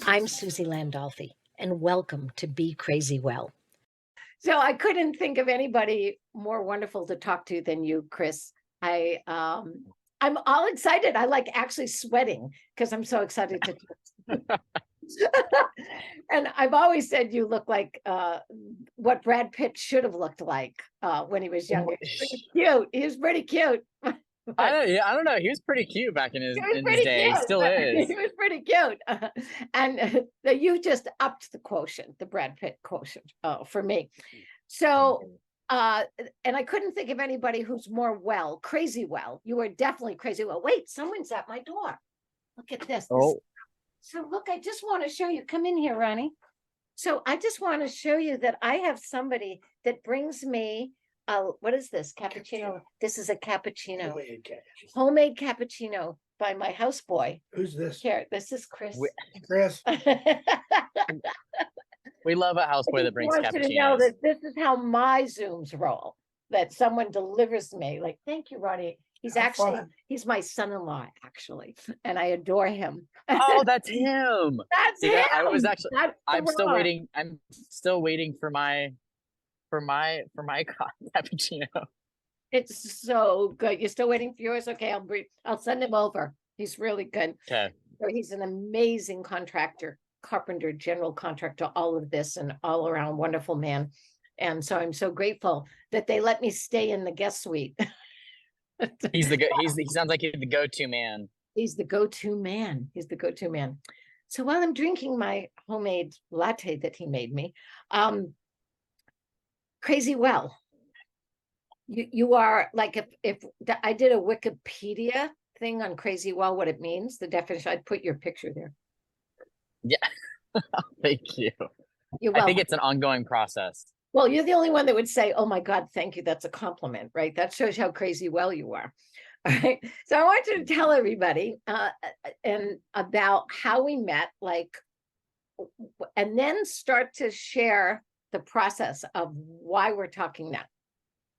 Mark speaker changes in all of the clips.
Speaker 1: I'm Suzi Landolfi, and welcome to Be Crazy Well. So I couldn't think of anybody more wonderful to talk to than you, Chris. I'm all excited. I like actually sweating because I'm so excited to talk. And I've always said you look like what Brad Pitt should have looked like when he was younger. He's pretty cute. He was pretty cute.
Speaker 2: I don't know. He was pretty cute back in his
Speaker 1: He was
Speaker 2: his
Speaker 1: pretty
Speaker 2: day. He
Speaker 1: cute.
Speaker 2: still is.
Speaker 1: He was pretty cute. And you just upped the quotient, the Brad Pitt quotient for me. So, and I couldn't think of anybody who's more crazy well. You are definitely crazy well. Wait, someone's at my door. Look at this.
Speaker 2: Oh,
Speaker 1: So look, I just want to show you. Come in here, Ronnie. So I just want to show you that I have somebody that brings me, what is this? Cappuccino. This is a cappuccino. Homemade cappuccino by my houseboy.
Speaker 3: Who's this?
Speaker 1: Here, this is Chris.
Speaker 3: Chris.
Speaker 2: we love a houseboy that brings
Speaker 1: wants you to know
Speaker 2: cappuccinos.
Speaker 1: that this is how my Zooms roll. That someone delivers me. Like, thank you, Ronnie. He's he's my son-in-law, actually, and I adore him.
Speaker 2: Oh, that's him.
Speaker 1: That's him.
Speaker 2: I was actually.
Speaker 1: That's
Speaker 2: I'm
Speaker 1: the
Speaker 2: still
Speaker 1: Ron.
Speaker 2: waiting. I'm still waiting for my cappuccino.
Speaker 1: It's so good. You're still waiting for yours? Okay, I'll send him over. He's really good.
Speaker 2: Okay.
Speaker 1: So he's an amazing contractor, carpenter, general contractor, all of this, and all around wonderful man. And so I'm so grateful that they let me stay in the guest suite.
Speaker 2: He sounds like he's the go-to man.
Speaker 1: He's the go-to man. He's the go-to man. So while I'm drinking my homemade latte that he made me, crazy well. You are like, if I did a Wikipedia thing on crazy well, what it means, the definition, I'd put your picture there.
Speaker 2: Yeah. Thank you.
Speaker 1: I
Speaker 2: think it's an ongoing process.
Speaker 1: Well, you're the only one that would say, oh my God, thank you. That's a compliment, right? That shows how crazy well you are. All right. So I want you to tell everybody and about how we met, and then start to share the process of why we're talking now.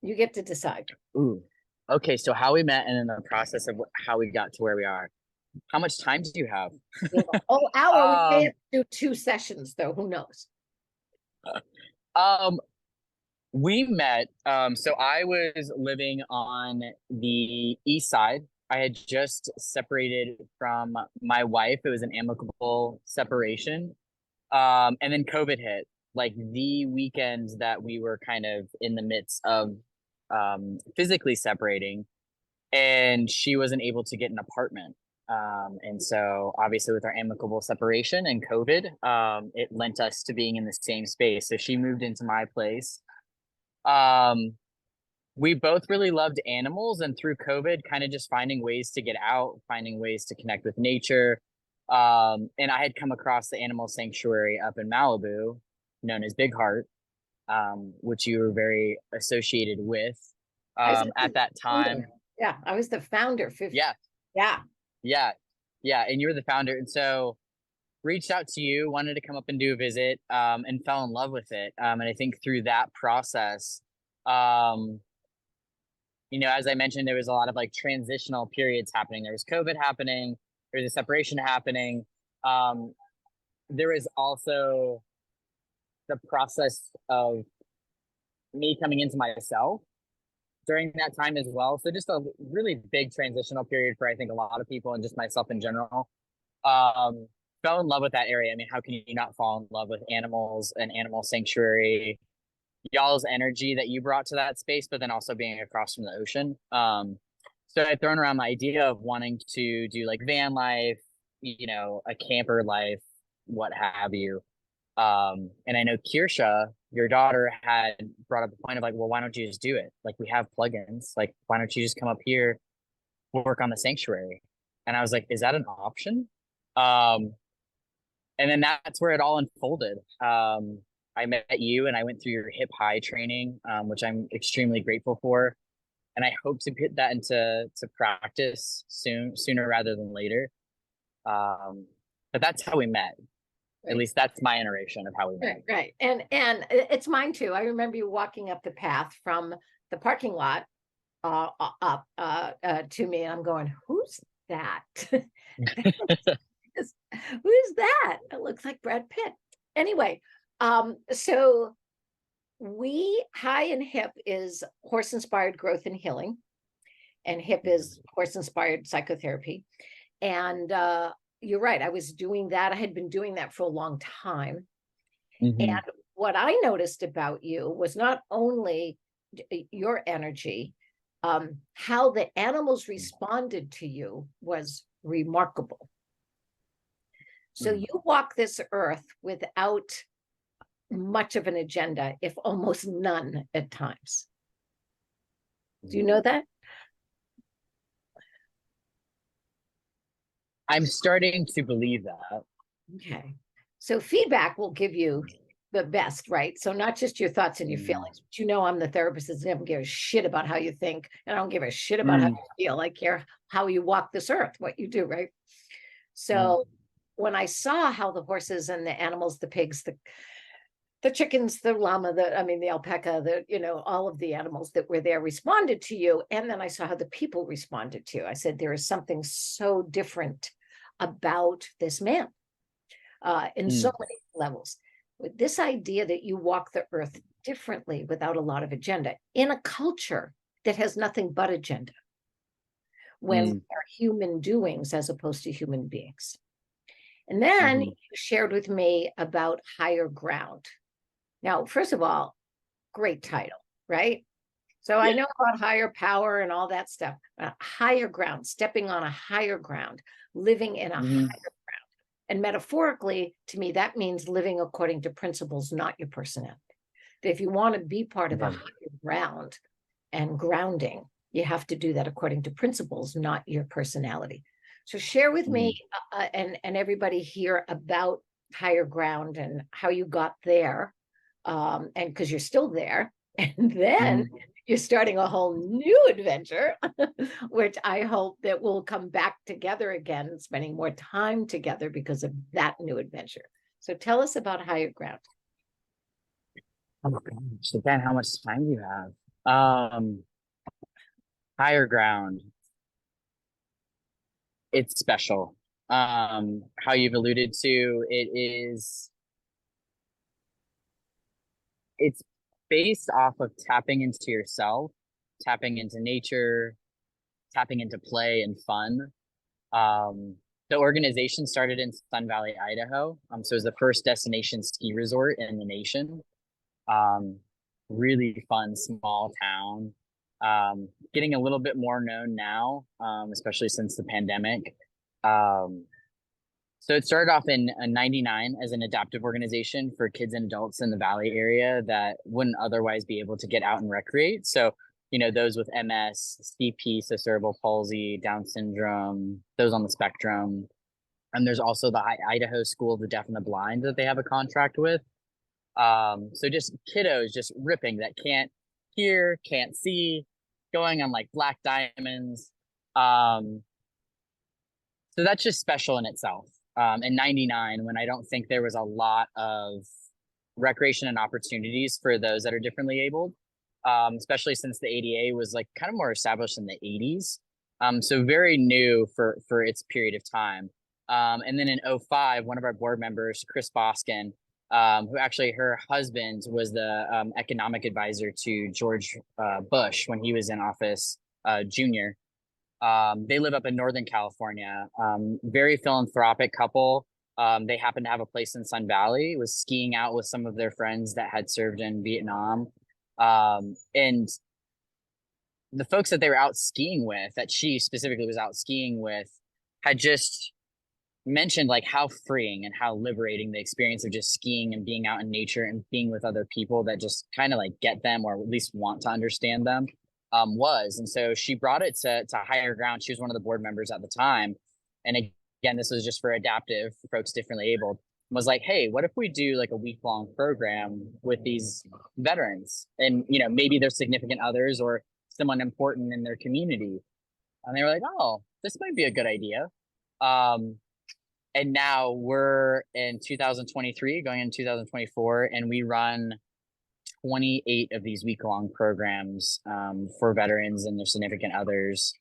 Speaker 1: You get to decide.
Speaker 2: Ooh. Okay, so how we met and then the process of how we got to where we are. How much time do you have?
Speaker 1: Oh, hour. We may have to do 2 sessions, though. Who knows?
Speaker 2: We met, so I was living on the east side. I had just separated from my wife. It was an amicable separation. And then COVID hit, like the weekends that we were kind of in the midst of physically separating, and she wasn't able to get an apartment. And so obviously with our amicable separation and COVID, it lent us to being in the same space. So she moved into my place. We both really loved animals, and through COVID, kind of just finding ways to get out, finding ways to connect with nature. And I had come across the animal sanctuary up in Malibu, known as Big Heart, which you were very associated with at that time.
Speaker 1: Yeah, I was the founder.
Speaker 2: Yeah. And you were the founder. And so reached out to you, wanted to come up and do a visit, and fell in love with it. And I think through that process, as I mentioned, there was a lot of like transitional periods happening. There was COVID happening. There was a separation happening. There was also the process of me coming into myself during that time as well. So just a really big transitional period for, I think, a lot of people and just myself in general. Fell in love with that area. I mean, how can you not fall in love with animals, an animal sanctuary, y'all's energy that you brought to that space, but then also being across from the ocean. So I'd thrown around the idea of wanting to do like van life, a camper life, what have you. And I know Kirsha, your daughter, had brought up the point of like, well, why don't you just do it? Like, we have plugins. Like, why don't you just come up here, work on the sanctuary? And I was like, is that an option? And then that's where it all unfolded. I met you and I went through your hip high training, which I'm extremely grateful for. And I hope to put that into practice sooner rather than later. But that's how we met. Right. At least that's my iteration of how we met.
Speaker 1: Right. And it's mine too. I remember you walking up the path from the parking lot up to me, and I'm going, who's that? Who's that? It looks like Brad Pitt. Anyway, so High and Hip is horse-inspired growth and healing, and Hip is horse-inspired psychotherapy. And you're right, I was doing that. I had been doing that for a long time. And what I noticed about you was not only your energy, how the animals responded to you was remarkable. So you walk this earth without much of an agenda, if almost none at times. Do you know that?
Speaker 2: I'm starting to believe that.
Speaker 1: Okay. So feedback will give you the best, right? So not just your thoughts and your feelings, but you know, I'm the therapist that doesn't give a shit about how you think, and I don't give a shit about how you feel. I care how you walk this earth, what you do, right? So when I saw how the horses and the animals, the pigs, the chickens, the llama, the alpaca, all of the animals that were there responded to you. And then I saw how the people responded to you. I said, there is something so different about this man in so many levels. With this idea that you walk the earth differently without a lot of agenda in a culture that has nothing but agenda, when we are human doings as opposed to human beings. And then you shared with me about higher ground. Now, first of all, great title, right? So I know about higher power and all that stuff. Higher ground, stepping on a higher ground, living in a higher ground. And metaphorically, to me, that means living according to principles, not your personality. That if you want to be part of a higher ground and grounding, you have to do that according to principles, not your personality. So share with me and everybody here about higher ground and how you got there. And because you're still there. And then you're starting a whole new adventure, which I hope that we'll come back together again, spending more time together because of that new adventure. So tell us about higher ground.
Speaker 2: Oh gosh, again, how much time do you have? Higher ground. It's special. How you've alluded to, it's based off of tapping into yourself, tapping into nature, tapping into play and fun. The organization started in Sun Valley, Idaho. So it was the first destination ski resort in the nation. Really fun, small town. Getting a little bit more known now, especially since the pandemic. So it started off in '99 as an adaptive organization for kids and adults in the Valley area that wouldn't otherwise be able to get out and recreate. So, those with MS, CP, so cerebral palsy, Down syndrome, those on the spectrum. And there's also the Idaho School of the Deaf and the Blind that they have a contract with. So just kiddos just ripping that can't hear, can't see, going on like black diamonds. So that's just special in itself. In '99, when I don't think there was a lot of recreation and opportunities for those that are differently abled, especially since the ADA was like kind of more established in the '80s. So very new for its period of time. And then in '05, one of our board members, Chris Boskin, who actually her husband was the economic advisor to George Bush when he was in office, junior. They live up in Northern California. Very philanthropic couple. They happened to have a place in Sun Valley, was skiing out with some of their friends that had served in Vietnam. And the folks that they were out skiing with, that she specifically was out skiing with, had just mentioned like how freeing and how liberating the experience of just skiing and being out in nature and being with other people that just kind of like get them or at least want to understand them was. And so she brought it to higher ground. She was one of the board members at the time. And again, this was just for adaptive for folks differently abled. Was like, hey, what if we do like a week-long program with these veterans and maybe their significant others or someone important in their community? And they were like, oh, this might be a good idea. And now we're in 2023, going in 2024, and we run 28 of these week-long programs for veterans and their significant others.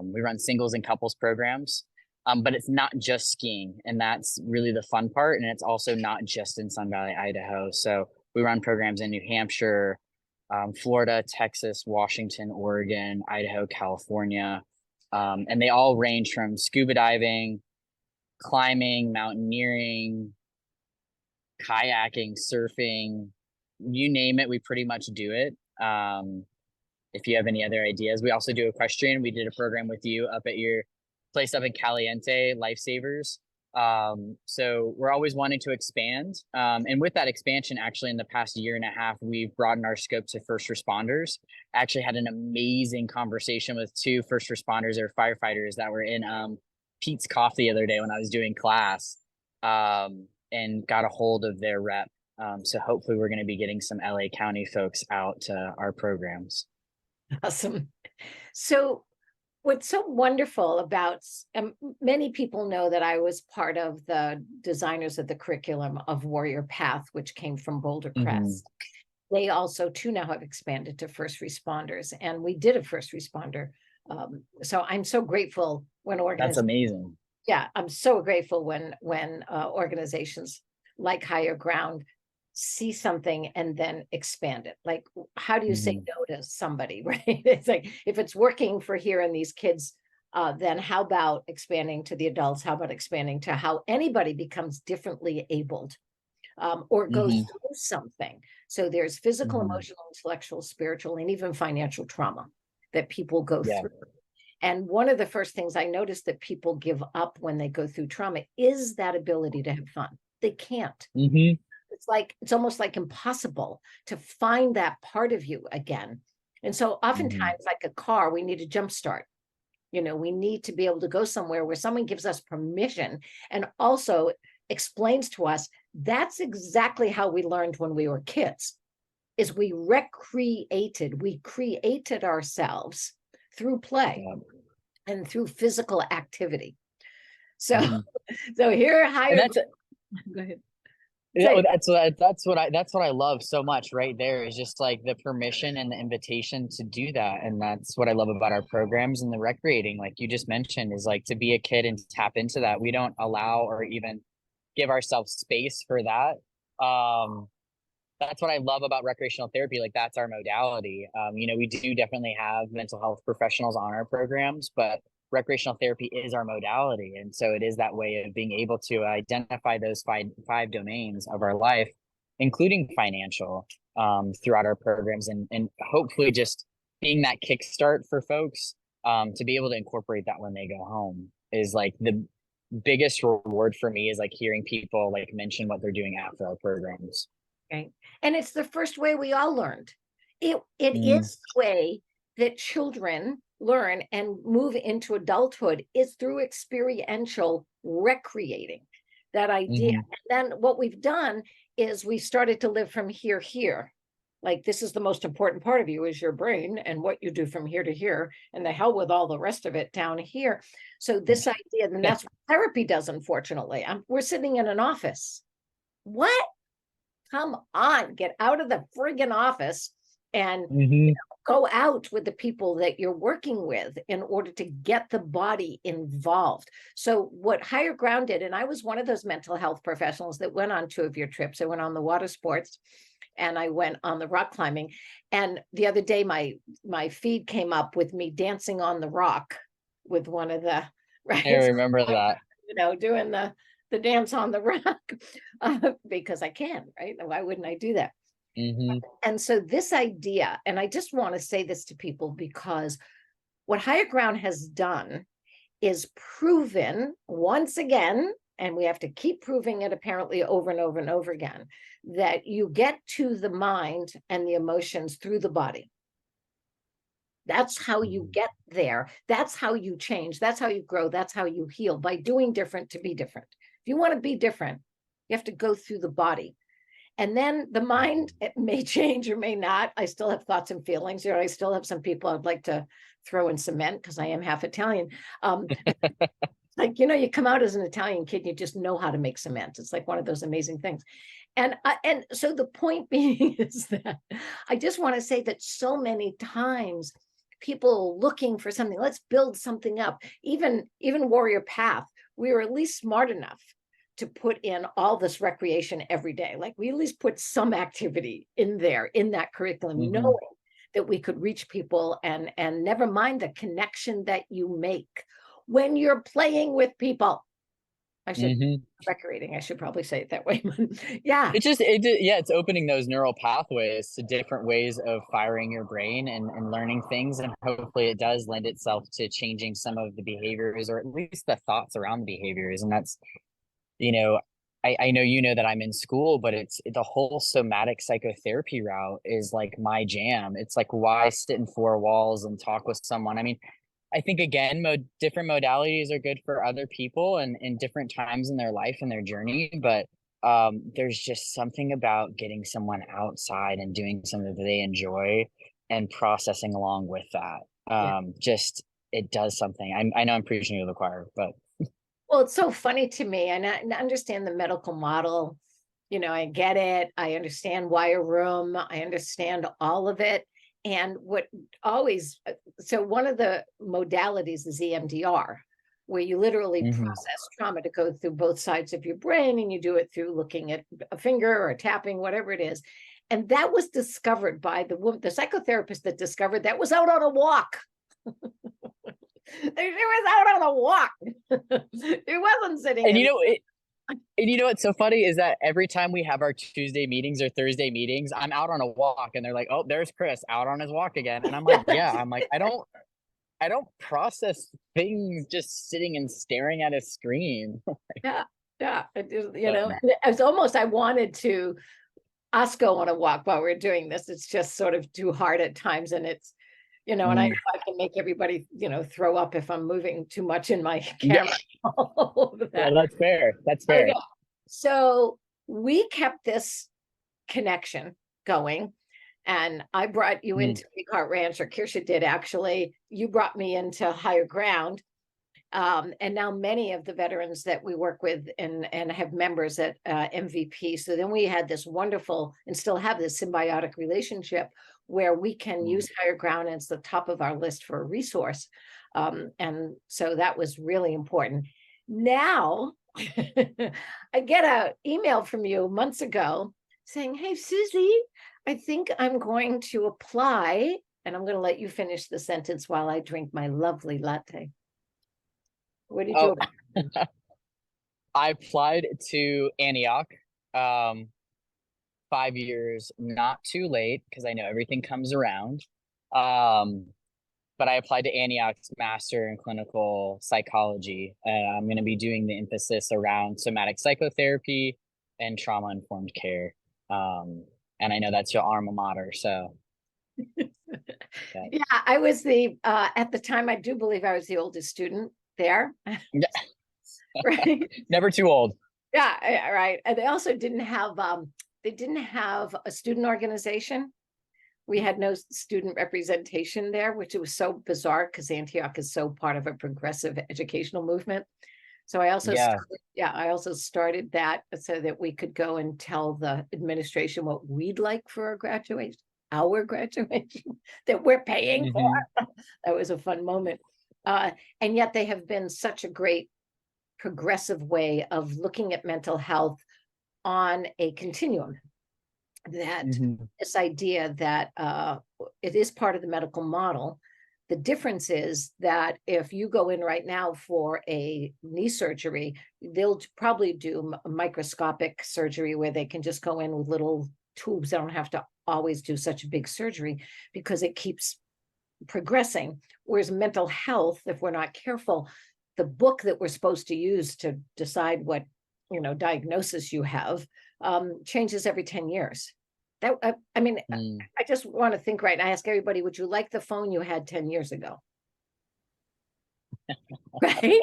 Speaker 2: We run singles and couples programs. But it's not just skiing, and that's really the fun part. And it's also not just in Sun Valley, Idaho. So we run programs in New Hampshire, Florida, Texas, Washington, Oregon, Idaho, California. And they all range from scuba diving, climbing, mountaineering, kayaking, surfing, you name it, we pretty much do it. If you have any other ideas, we also do equestrian. We did a program with you up at your place up in Caliente, Lifesavers. So we're always wanting to expand. And with that expansion, actually, in the past year and a half, we've broadened our scope to first responders. I actually had an amazing conversation with two first responders or firefighters that were in Pete's Coffee the other day when I was doing class, and got a hold of their rep. So hopefully we're going to be getting some LA County folks out to our programs.
Speaker 1: Awesome. So what's so wonderful about, many people know that I was part of the designers of the curriculum of Warrior Path, which came from Boulder Crest. They also too now have expanded to first responders, and we did a first responder. So I'm so grateful when organizations.
Speaker 2: That's amazing.
Speaker 1: Yeah, I'm so grateful when organizations like Higher Ground see something and then expand it. Like, how do you say no to somebody, right? It's like, if it's working for here and these kids, then how about expanding to the adults? How about expanding to how anybody becomes differently abled, or goes through something? So there's physical, emotional, intellectual, spiritual, and even financial trauma that people go through. And one of the first things I noticed that people give up when they go through trauma is that ability to have fun. They can't. It's almost like impossible to find that part of you again. And so oftentimes, like a car, we need a jump start. You know, we need to be able to go somewhere where someone gives us permission and also explains to us that's exactly how we learned when we were kids, is we created ourselves through play and through physical activity. So, so here, go ahead.
Speaker 2: Yeah, that's what I love so much right there, is just like the permission and the invitation to do that. And that's what I love about our programs. And the recreating, like you just mentioned, is like to be a kid and tap into that. We don't allow or even give ourselves space for that. That's what I love about recreational therapy. Like, that's our modality. You know, we do definitely have mental health professionals on our programs, but recreational therapy is our modality. And so it is that way of being able to identify those five domains of our life, including financial, throughout our programs, and hopefully just being that kickstart for folks, to be able to incorporate that when they go home is like the biggest reward for me, is like hearing people like mention what they're doing after our programs.
Speaker 1: Okay. And it's the first way we all learned. It is the way that children learn and move into adulthood, is through experiential recreating. That idea. And then what we've done is we started to live from here. Like, this is the most important part of you, is your brain and what you do from here to here, and the hell with all the rest of it down here. So this idea, and that's what therapy does, unfortunately. We're sitting in an office. What? Come on, get out of the friggin' office and go out with the people that you're working with in order to get the body involved. So what Higher Ground did, and I was one of those mental health professionals that went on 2 of your trips. I went on the water sports and I went on the rock climbing. And the other day, my feed came up with me dancing on the rock with one of the, right?
Speaker 2: I remember that.
Speaker 1: You know, doing the dance on the rock, because I can, right? Why wouldn't I do that? And so this idea, and I just want to say this to people, because what Higher Ground has done is proven once again, and we have to keep proving it apparently over and over and over again, that you get to the mind and the emotions through the body. That's how you get there. That's how you change. That's how you grow. That's how you heal, by doing different to be different. If you want to be different, you have to go through the body. And then the mind, it may change or may not. I still have thoughts and feelings. You know, I still have some people I'd like to throw in cement, because I am half Italian. Like, you know, you come out as an Italian kid, and you just know how to make cement. It's like one of those amazing things. And so the point being is that I just want to say that so many times people looking for something, let's build something up. Even Warrior Path, we were at least smart enough to put in all this recreation every day. Like we at least put some activity in there, in that curriculum, knowing that we could reach people, and never mind the connection that you make when you're playing with people. I should recreating. I should probably say it that way. Yeah.
Speaker 2: It's opening those neural pathways to different ways of firing your brain and learning things. And hopefully it does lend itself to changing some of the behaviors, or at least the thoughts around the behaviors. And that's, I know that I'm in school, but it's the whole somatic psychotherapy route is like my jam. It's like, why sit in four walls and talk with someone? I mean, I think again, different modalities are good for other people and in different times in their life and their journey. But there's just something about getting someone outside and doing something that they enjoy and processing along with that. Just it does something. I know I'm preaching to the choir, but
Speaker 1: well, it's so funny to me, and I understand the medical model. I get it. I understand wire room. I understand all of it. And so one of the modalities is EMDR, where you literally process trauma to go through both sides of your brain, and you do it through looking at a finger or tapping, whatever it is. And that was discovered by the psychotherapist that discovered that was out on a walk. She was out on a walk. It wasn't sitting.
Speaker 2: And what's so funny is that every time we have our Tuesday meetings or Thursday meetings, I'm out on a walk, and they're like, "Oh, there's Chris out on his walk again." And I'm like, "Yeah." I'm like, I don't process things just sitting and staring at a screen.
Speaker 1: Yeah. It's almost, I wanted to us go on a walk while we're doing this. It's just sort of too hard at times, and it's. And I can make everybody, throw up if I'm moving too much in my camera.
Speaker 2: Yeah, that's fair. That's fair.
Speaker 1: Okay. So we kept this connection going, and I brought you into Big Heart Ranch, or Kirsha did actually. You brought me into Higher Ground. And now many of the veterans that we work with and have members at MVP. So then we had this wonderful, and still have this symbiotic relationship where we can use Higher Ground as the top of our list for a resource. And so that was really important. Now, I get an email from you months ago saying, "Hey, Suzi, I think I'm going to apply," and I'm going to let you finish the sentence while I drink my lovely latte. What did you apply?
Speaker 2: I applied to Antioch. 5 years, not too late, because I know everything comes around. But I applied to Antioch's Master in Clinical Psychology. I'm going to be doing the emphasis around somatic psychotherapy and trauma-informed care. And I know that's your alma mater, so.
Speaker 1: Yeah, I was at the time, I do believe I was the oldest student there. Right?
Speaker 2: Never too old.
Speaker 1: Yeah, right. And they also didn't have a student organization. We had no student representation there, which was so bizarre because Antioch is so part of a progressive educational movement. So I also started that so that we could go and tell the administration what we'd like for our graduation that we're paying for. That was a fun moment. And yet they have been such a great progressive way of looking at mental health on a continuum. That this idea that it is part of the medical model. The difference is that if you go in right now for a knee surgery, they'll probably do a microscopic surgery where they can just go in with little tubes. They don't have to always do such a big surgery because it keeps progressing. Whereas mental health, if we're not careful, the book that we're supposed to use to decide what diagnosis you have changes every 10 years. I just want to think right. I ask everybody, would you like the phone you had 10 years ago? Right.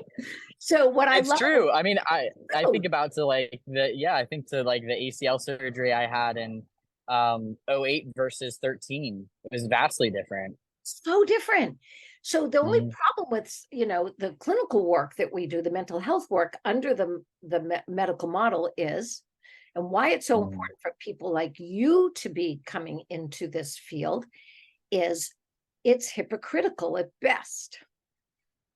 Speaker 1: So what I love.
Speaker 2: It's true. I mean, I think about the ACL surgery I had in 08 versus 13. It was vastly different.
Speaker 1: So different. So the only problem with, the clinical work that we do, the mental health work under the medical model is, and why it's so important for people like you to be coming into this field, is it's hypocritical at best.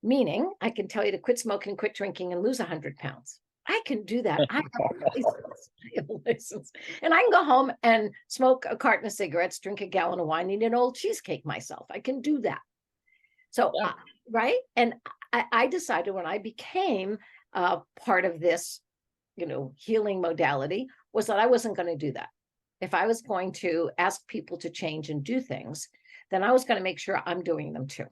Speaker 1: meaning I can tell you to quit smoking, quit drinking, and lose 100 pounds. I can do that. I have a license. I have a license. And I can go home and smoke a carton of cigarettes, drink a gallon of wine, eat an old cheesecake myself. I can do that. So,
Speaker 2: Yeah.
Speaker 1: right. And I decided when I became part of this, healing modality, was that I wasn't going to do that. If I was going to ask people to change and do things, then I was going to make sure I'm doing them too.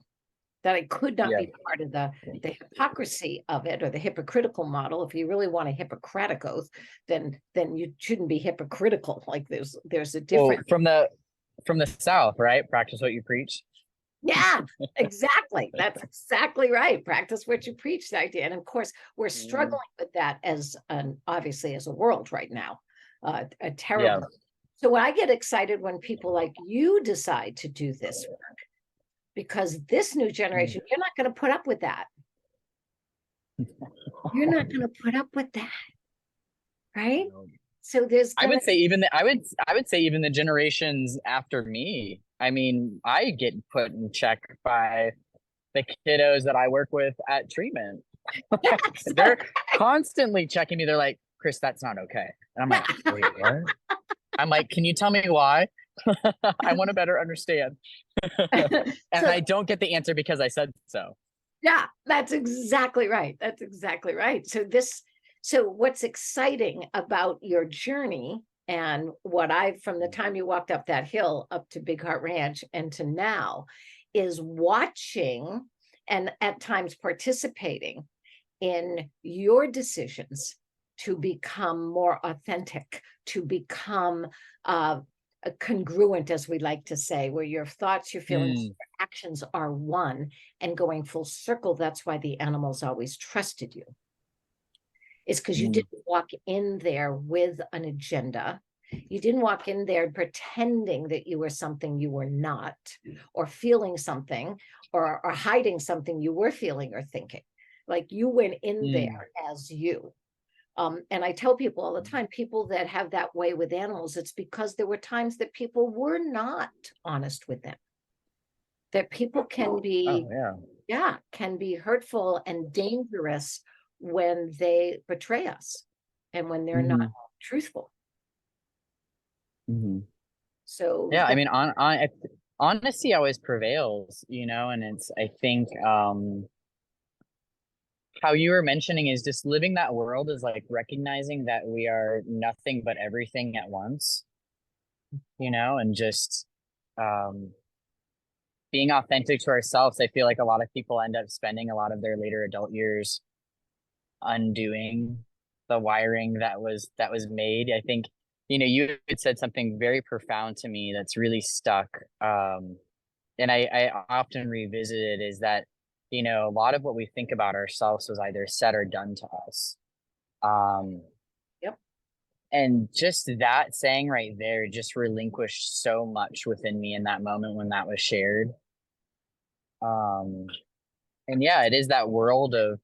Speaker 1: That I could not be part of the hypocrisy of it, or the hypocritical model. If you really want a Hippocratic oath, then you shouldn't be hypocritical. Like there's a difference.
Speaker 2: Well, from the South, right? Practice what you preach.
Speaker 1: Yeah, exactly. That's exactly right. Practice what you preach, the idea. And of course, we're struggling with that obviously as a world right now. A terrible. Yeah. So I get excited when people like you decide to do this work, because this new generation, you're not going to put up with that. You're not going to put up with that. Right? So
Speaker 2: I would say even the generations after me. I mean, I get put in check by the kiddos that I work with at treatment. They're constantly checking me. They're like, Chris, that's not okay. And I'm like, wait, what? I'm like, can you tell me why? I want to better understand. And I don't get the answer because I said so.
Speaker 1: Yeah, that's exactly right. That's exactly right. So what's exciting about your journey, and from the time you walked up that hill up to Big Heart Ranch and to now, is watching and at times participating in your decisions to become more authentic, to become congruent, as we like to say, where your thoughts, your feelings, your actions are one and going full circle. That's why the animals always trusted you. It's because you didn't walk in there with an agenda. You didn't walk in there pretending that you were something you were not, or feeling something, or hiding something you were feeling or thinking. Like you went in there as you. And I tell people all the time, people that have that way with animals, it's because there were times that people were not honest with them. That people can be, can be hurtful and dangerous when they betray us and when they're not truthful. So
Speaker 2: yeah, I mean, honesty always prevails, and I think how you were mentioning is just living that world is like recognizing that we are nothing but everything at once, and just being authentic to ourselves. I feel like a lot of people end up spending a lot of their later adult years undoing the wiring that was made. I think, you had said something very profound to me that's really stuck. And I often revisit it, is that, a lot of what we think about ourselves was either said or done to us. And just that saying right there just relinquished so much within me in that moment when that was shared. And yeah, it is that world of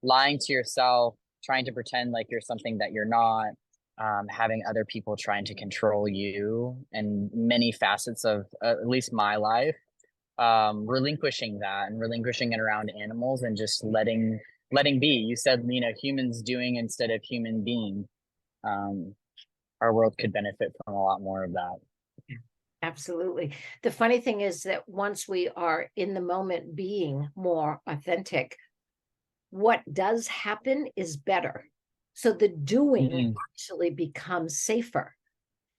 Speaker 2: lying to yourself, trying to pretend like you're something that you're not, having other people trying to control you, and many facets of at least my life, relinquishing that and relinquishing it around animals and just letting be. You said, humans doing instead of human being. Our world could benefit from a lot more of that.
Speaker 1: Absolutely. The funny thing is that once we are in the moment being more authentic, what does happen is better. So the doing actually becomes safer.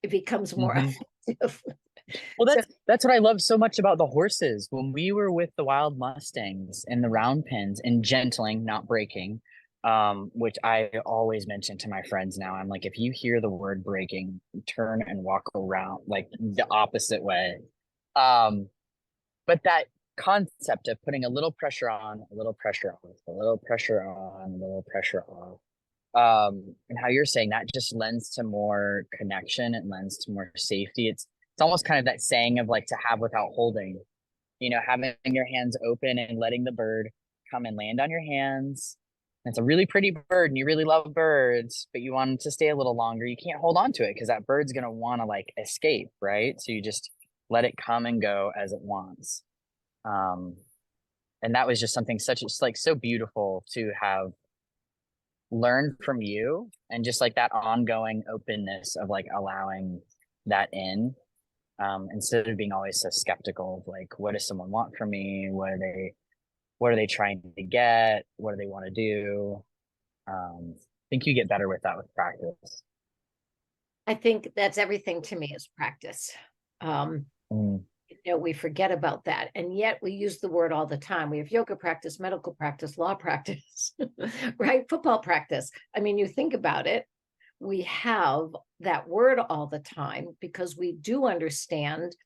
Speaker 1: It becomes more effective.
Speaker 2: Well, that's what I love so much about the horses. When we were with the wild Mustangs in the round pens and gentling, not breaking, which I always mention to my friends now. I'm like, if you hear the word breaking, turn and walk around like the opposite way. But that concept of putting a little pressure on, a little pressure off, a little pressure on, a little pressure off. And how you're saying that just lends to more connection. It lends to more safety. It's almost kind of that saying of like to have without holding, having your hands open and letting the bird come and land on your hands. And it's a really pretty bird and you really love birds, but you want it to stay a little longer. You can't hold on to it because that bird's going to want to like escape, right? So you just let it come and go as it wants. And And that was just something such, it's like so beautiful to have learned from you, and just like that ongoing openness of like allowing that in, instead of being always so skeptical of like, what does someone want from me? What are they trying to get? What do they want to do? I think you get better with that with practice.
Speaker 1: I think that's everything to me is practice. Um,
Speaker 2: Mm.
Speaker 1: we forget about that. And yet we use the word all the time. We have yoga practice, medical practice, law practice, right? Football practice. I mean, you think about it, we have that word all the time because we do understand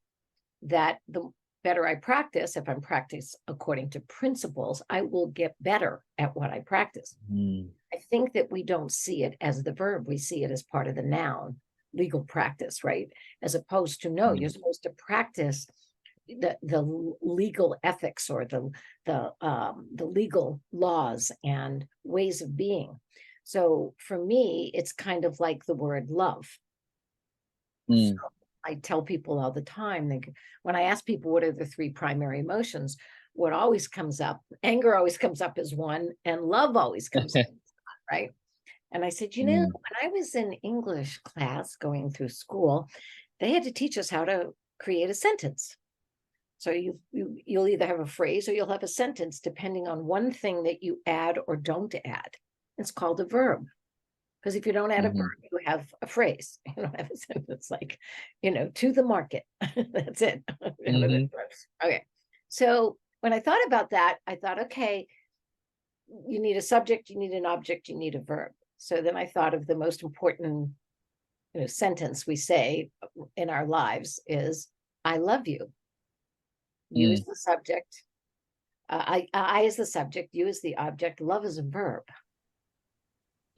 Speaker 1: that the better I practice, if I'm practice according to principles, I will get better at what I practice.
Speaker 2: Mm.
Speaker 1: I think that we don't see it as the verb, we see it as part of the noun, legal practice, right? As opposed to no, you're supposed to practice the legal ethics or the legal laws and ways of being. So for me, it's kind of like the word love. So
Speaker 2: Mm.
Speaker 1: I tell people all the time, when I ask people what are the three primary emotions, what always comes up, anger always comes up as one, and love always comes up, right? And I said, when
Speaker 2: Mm.
Speaker 1: I was in English class going through school, they had to teach us how to create a sentence. So you'll either have a phrase or you'll have a sentence depending on one thing that you add or don't add. It's called a verb. Because if you don't add a
Speaker 2: Mm-hmm.
Speaker 1: verb, you have a phrase. You don't have a sentence like, to the market. That's it.
Speaker 2: Mm-hmm.
Speaker 1: Okay. So when I thought about that, I thought, okay, you need a subject, you need an object, you need a verb. So then I thought of the most important sentence we say in our lives is, I love you. You is
Speaker 2: Mm.
Speaker 1: the subject. I is the subject, you is the object, love is a verb.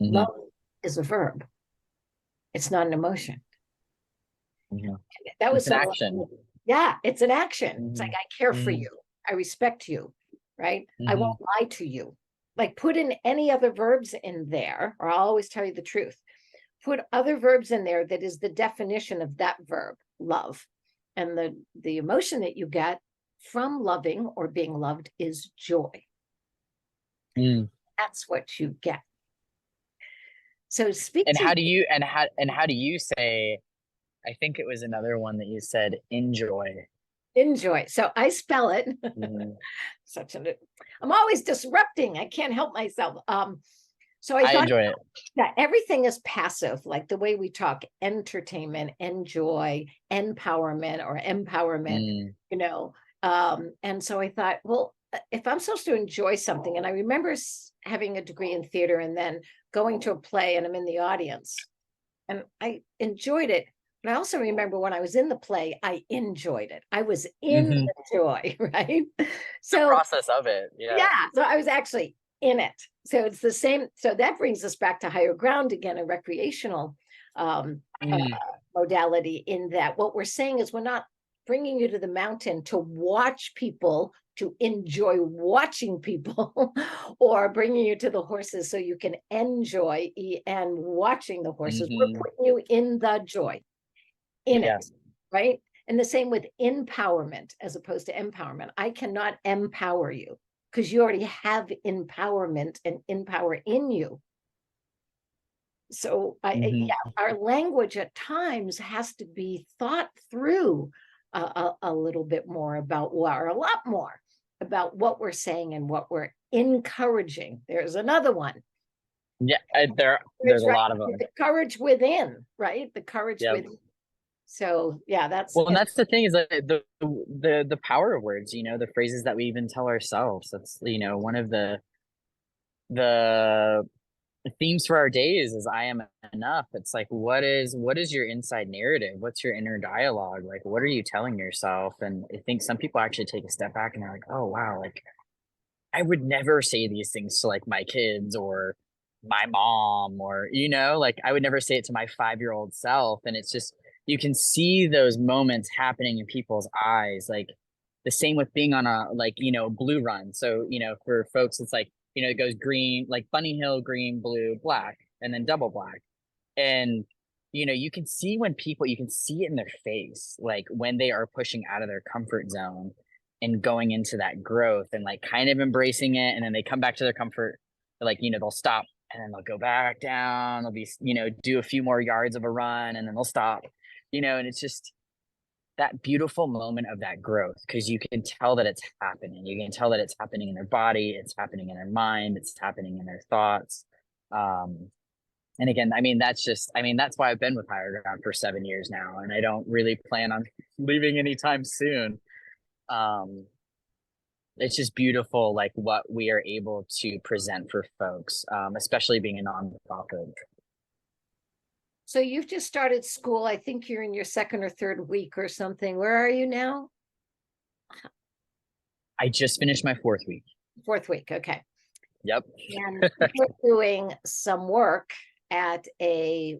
Speaker 2: Mm-hmm.
Speaker 1: Love is a verb. It's not an emotion.
Speaker 2: Mm-hmm.
Speaker 1: That was
Speaker 2: It's an
Speaker 1: so,
Speaker 2: action.
Speaker 1: yeah, it's an action. It's like,
Speaker 2: Mm-hmm.
Speaker 1: I care for
Speaker 2: Mm-hmm.
Speaker 1: you. I respect you, right? I
Speaker 2: Mm-hmm.
Speaker 1: won't lie to you. Like put in any other verbs in there, or I'll always tell you the truth. Put other verbs in there that is the definition of that verb, love. And the emotion that you get from loving or being loved is joy.
Speaker 2: Mm.
Speaker 1: That's what you get. So speak
Speaker 2: And
Speaker 1: to
Speaker 2: how do you say, I think it was another one that you said, enjoy.
Speaker 1: enjoy. So I spell it.
Speaker 2: Mm-hmm.
Speaker 1: I'm always disrupting. I can't help myself. So I
Speaker 2: I
Speaker 1: thought
Speaker 2: enjoy it.
Speaker 1: that everything is passive, like the way we talk entertainment, enjoy, empowerment, or empowerment,
Speaker 2: Mm.
Speaker 1: And so I thought, well, if I'm supposed to enjoy something, and I remember having a degree in theater and then going to a play and I'm in the audience and I enjoyed it. But I also remember when I was in the play, I enjoyed it. I was in
Speaker 2: Mm-hmm.
Speaker 1: the joy, right?
Speaker 2: The
Speaker 1: So
Speaker 2: process of it. Yeah.
Speaker 1: yeah, so I was actually in it. So it's the same. So that brings us back to higher ground again, a recreational um, uh,
Speaker 2: Mm.
Speaker 1: modality. In that, what we're saying is we're not bringing you to the mountain to watch people, to enjoy watching people, or bringing you to the horses so you can enjoy and watching the horses. We're
Speaker 2: Mm-hmm.
Speaker 1: putting you in the joy, in
Speaker 2: Yeah.
Speaker 1: it, right? And the same with empowerment as opposed to empowerment. I cannot empower you because you already have empowerment and empower in you. So
Speaker 2: Mm-hmm.
Speaker 1: our language at times has to be thought through a little bit more about, or a lot more about what we're saying and what we're encouraging. There's another one.
Speaker 2: Yeah. There's
Speaker 1: Courage,
Speaker 2: a
Speaker 1: right?
Speaker 2: lot of them.
Speaker 1: The courage within, right? The courage
Speaker 2: Yeah.
Speaker 1: within. So yeah, that's
Speaker 2: Well, and that's the thing, is that the power of words, the phrases that we even tell ourselves. That's, one of the themes for our days is I am enough. It's like, what is your inside narrative? What's your inner dialogue? Like, what are you telling yourself? And I think some people actually take a step back and they're like, oh wow, like I would never say these things to like my kids or my mom, or like I would never say it to my 5-year-old self. And it's just, you can see those moments happening in people's eyes. Like the same with being on a, like, blue run. So, for folks, it's like, it goes green, like bunny hill, green, blue, black, and then double black. And you can see when people, you can see it in their face, like when they are pushing out of their comfort zone. and going into that growth and like kind of embracing it. And then they come back to their comfort. They're like, they'll stop and then they'll go back down. They'll be, do a few more yards of a run and then they'll stop, and it's just that beautiful moment of that growth, because you can tell that it's happening. You can tell that it's happening in their body, it's happening in their mind, it's happening in their thoughts. And again, that's why I've been with Higher Ground for 7 years now, and I don't really plan on leaving anytime soon. It's just beautiful, like what we are able to present for folks, especially being a nonprofit.
Speaker 1: So you've just started school. I think you're in your second or third week or something. Where are you now?
Speaker 2: I just finished my 4th week.
Speaker 1: 4th week. Okay.
Speaker 2: Yep.
Speaker 1: And you're doing some work at a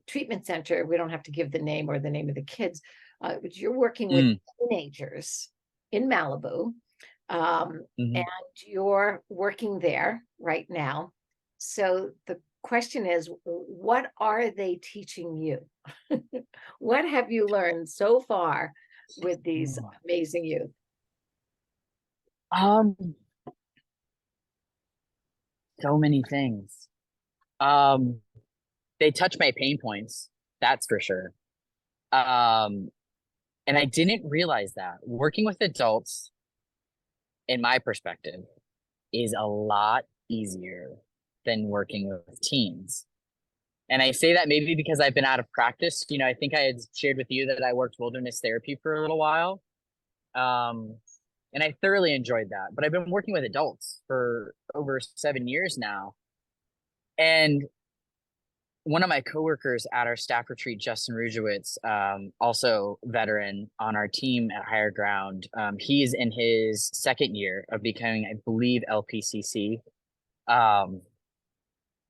Speaker 1: treatment center. We don't have to give the name or the name of the kids, but you're working with teenagers in Malibu. And you're working there right now. So the question is, what are they teaching you? What have you learned so far with these amazing youth?
Speaker 2: So many things. They touch my pain points, that's for sure. And I didn't realize that working with adults, in my perspective, is a lot easier than working with teens. And I say that maybe because I've been out of practice. I think I had shared with you that I worked wilderness therapy for a little while. And I thoroughly enjoyed that. But I've been working with adults for over 7 years now. And one of my coworkers at our staff retreat, Justin Rujewitz, also veteran on our team at Higher Ground, he's in his 2nd year of becoming, I believe, LPCC.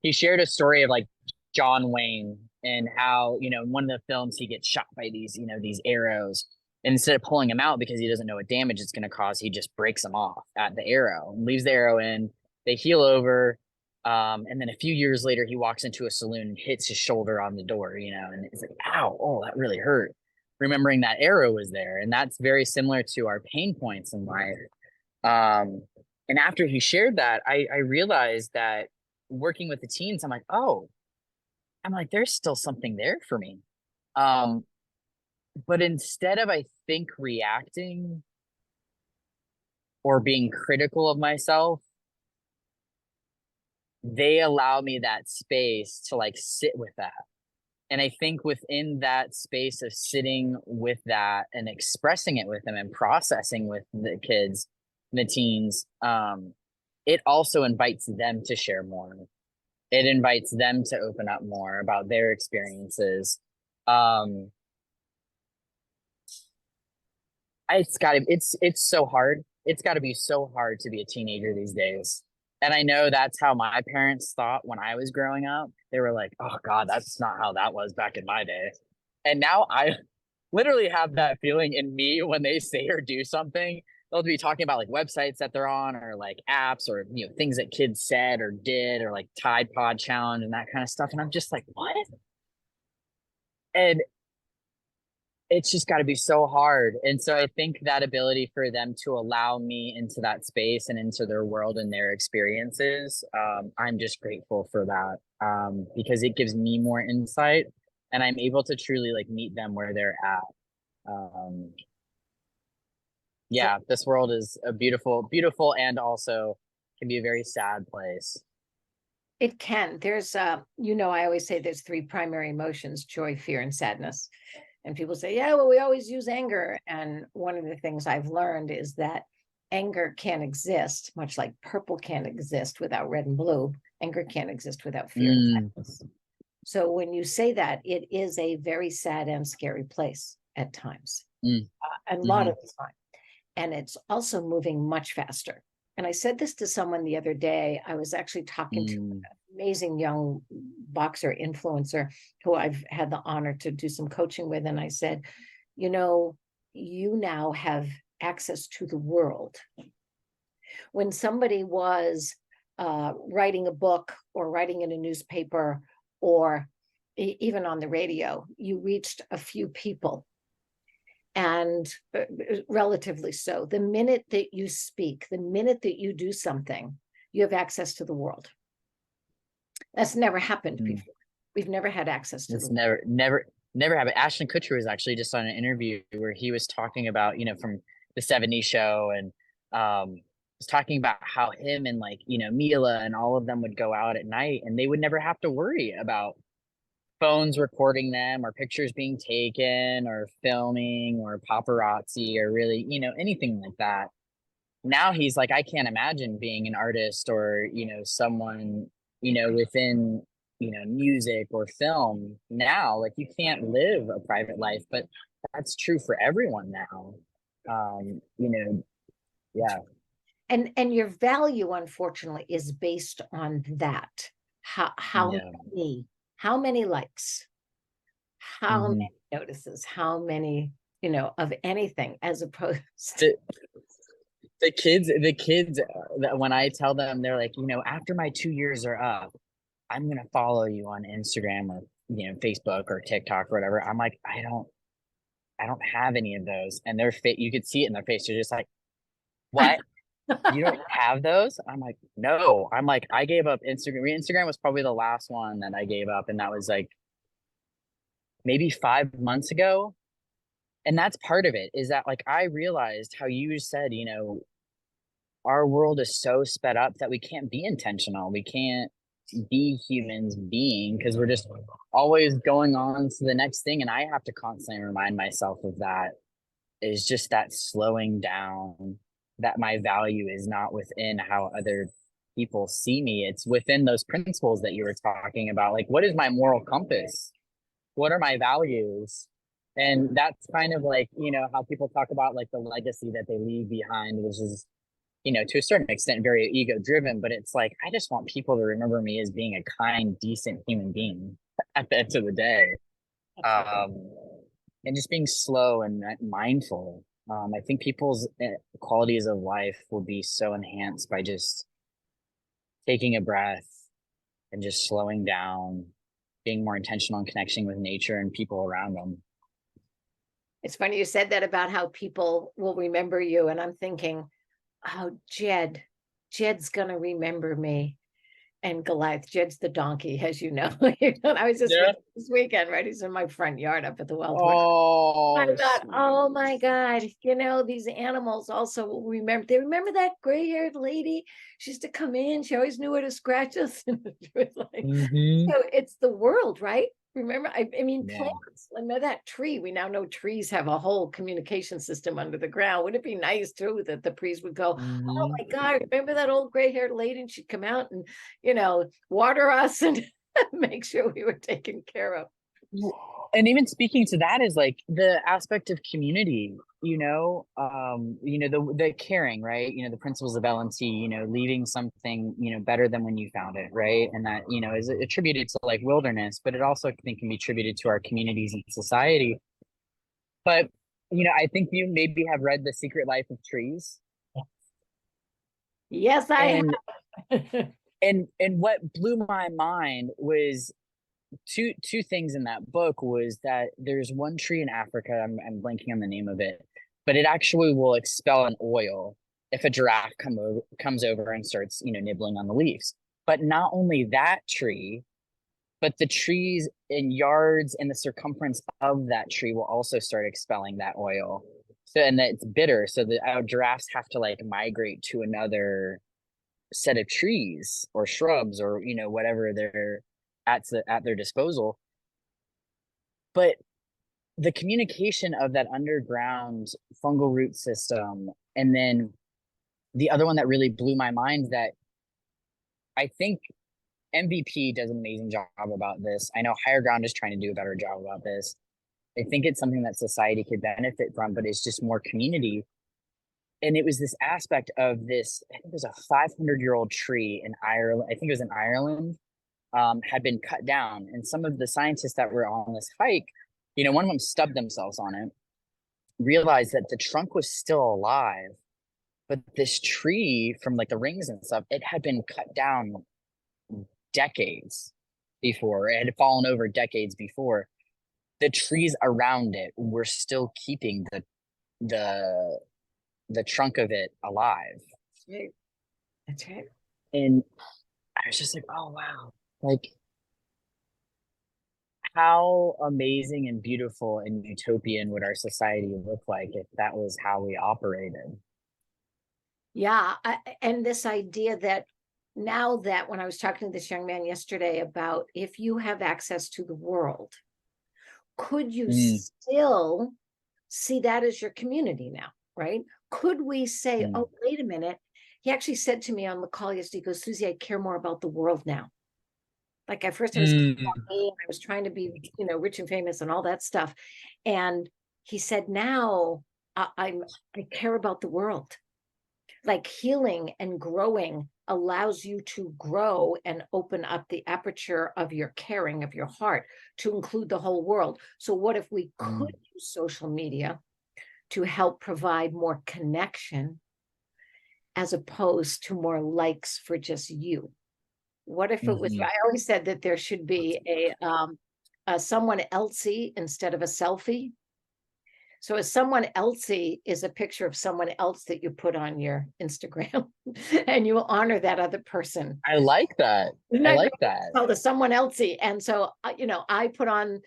Speaker 2: He shared a story of like John Wayne and how, in one of the films he gets shot by these arrows. And instead of pulling him out because he doesn't know what damage it's going to cause, he just breaks them off at the arrow and leaves the arrow in. They heal over. And then a few years later, he walks into a saloon and hits his shoulder on the door, and it's like, ow, oh, that really hurt. Remembering that arrow was there. And that's very similar to our pain points in life. And after he shared that, I realized that working with the teens, I'm like, there's still something there for me. But instead of, I think, reacting or being critical of myself, they allow me that space to like sit with that. And I think within that space of sitting with that and expressing it with them and processing with the kids, the teens, it also invites them to share more. It invites them to open up more about their experiences. It's so hard. It's got to be so hard to be a teenager these days. And I know that's how my parents thought when I was growing up. They were like, oh God, that's not how that was back in my day. And now I literally have that feeling in me when they say or do something. They'll be talking about like websites that they're on or like apps or, things that kids said or did or like Tide Pod challenge and that kind of stuff. And I'm just like, what? And it's just got to be so hard. And so I think that ability for them to allow me into that space and into their world and their experiences, I'm just grateful for that, because it gives me more insight and I'm able to truly like meet them where they're at. Yeah, this world is a beautiful and also can be a very sad place.
Speaker 1: It can. There's, I always say there's 3 primary emotions: joy, fear, and sadness. And people say, yeah, well, we always use anger. And one of the things I've learned is that anger can't exist, much like purple can't exist without red and blue. Anger can't exist without fear and sadness. So when you say that, it is a very sad and scary place at times, and a lot of the time. And it's also moving much faster. And I said this to someone the other day. I was actually talking to an amazing young boxer influencer who I've had the honor to do some coaching with. And I said, you now have access to the world. When somebody was writing a book or writing in a newspaper or even on the radio, you reached a few people. and relatively so. The minute that you speak, the minute that you do something, you have access to the world. That's never happened before. We've never had access to
Speaker 2: It's
Speaker 1: the world.
Speaker 2: never happened. Ashton Kutcher was actually just on an interview where he was talking about, from the '70s show, and was talking about how him and like, Mila and all of them would go out at night and they would never have to worry about phones recording them or pictures being taken or filming or paparazzi or really, anything like that. Now he's like, I can't imagine being an artist or, someone, within, music or film now. Like, you can't live a private life, but that's true for everyone now. Yeah.
Speaker 1: And your value, unfortunately, is based on that. How
Speaker 2: Yeah.
Speaker 1: many likes, how
Speaker 2: Mhm.
Speaker 1: many notices, how many, of anything, as opposed
Speaker 2: The kids that when I tell them, they're like, after my 2 years are up, I'm gonna follow you on Instagram or Facebook or TikTok or whatever. I'm like, I don't have any of those, and their face, you could see it in their face. They're just like, what? You don't have those? I'm like, no. I'm like, I gave up Instagram. Instagram was probably the last one that I gave up, and that was like maybe 5 months ago. And that's part of it, is that like I realized how you said, our world is so sped up that we can't be intentional. We can't be humans being, because we're just always going on to the next thing. And I have to constantly remind myself of that, is just that slowing down, that my value is not within how other people see me. It's within those principles that you were talking about. Like, what is my moral compass? What are my values? And that's kind of like, how people talk about like the legacy that they leave behind, which is, to a certain extent, very ego driven, but it's like, I just want people to remember me as being a kind, decent human being at the end of the day. Um, and just being slow and mindful. I think people's qualities of life will be so enhanced by just taking a breath and just slowing down, being more intentional and connecting with nature and people around them.
Speaker 1: It's funny you said that about how people will remember you, and I'm thinking, oh, Jed's gonna remember me. And Goliath, Jed's the donkey, as you know. I was just with him this weekend, right? He's in my front yard up at the well. I
Speaker 2: Oh,
Speaker 1: thought,
Speaker 2: sweet.
Speaker 1: oh my God, these animals also will remember. They remember that gray-haired lady. She used to come in. She always knew where to scratch us. It was like,
Speaker 2: Mm-hmm.
Speaker 1: so it's the world, right? Remember, I mean,
Speaker 2: Yeah.
Speaker 1: plants. I know that tree. We now know trees have a whole communication system under the ground. Wouldn't it be nice too that the trees would go, oh my God, remember that old gray-haired lady? And she'd come out and, water us and make sure we were taken care of.
Speaker 2: And even speaking to that is like the aspect of community, the caring, right? The principles of L&T, leaving something, better than when you found it, right? And that, is attributed to like wilderness, but it also, I think, can be attributed to our communities and society. But, I think you maybe have read The Secret Life of Trees.
Speaker 1: Yes, I
Speaker 2: have. And what blew my mind was two things in that book. Was that there's one tree in Africa, I'm blanking on the name of it, but it actually will expel an oil if a giraffe comes over and starts, nibbling on the leaves. But not only that tree, but the trees in yards and the circumference of that tree will also start expelling that oil. So, and that it's bitter. So the giraffes have to like migrate to another set of trees or shrubs or, whatever they're at their disposal. But the communication of that underground fungal root system, and then the other one that really blew my mind, that I think MVP does an amazing job about this. I know Higher Ground is trying to do a better job about this. I think it's something that society could benefit from, but it's just more community. And it was this aspect of this, I think it was a 500-year-old tree in Ireland. I think it was in Ireland, had been cut down. And some of the scientists that were on this hike, one of them stubbed themselves on it, realized that the trunk was still alive, but this tree, from like the rings and stuff, it had been cut down decades before. It had fallen over decades before. the trees around it were still keeping the the trunk of it alive.
Speaker 1: Right. That's right.
Speaker 2: And I was just like, oh wow, like how amazing and beautiful and utopian would our society look like if that was how we operated?
Speaker 1: Yeah. And this idea that now that when I was talking to this young man yesterday about if you have access to the world, could you
Speaker 2: Mm,
Speaker 1: still see that as your community now, right? Could we say,
Speaker 2: mm,
Speaker 1: oh, wait a minute. He actually said to me on the call yesterday, he goes, Suzi, I care more about the world now. Like at first I was
Speaker 2: mm,
Speaker 1: me and I was trying to be, rich and famous and all that stuff. And he said, now I care about the world. Like healing and growing allows you to grow and open up the aperture of your caring, of your heart, to include the whole world. So what if we could
Speaker 2: mm,
Speaker 1: use social media to help provide more connection as opposed to more likes for just you? What if it was,
Speaker 2: mhm.
Speaker 1: I always said that there should be a someone elsey instead of a selfie. So a someone elsey is a picture of someone else that you put on your Instagram and you will honor that other person.
Speaker 2: I like that.
Speaker 1: Isn't
Speaker 2: I
Speaker 1: that great?
Speaker 2: like that.
Speaker 1: Called a someone elsey. And so, I put on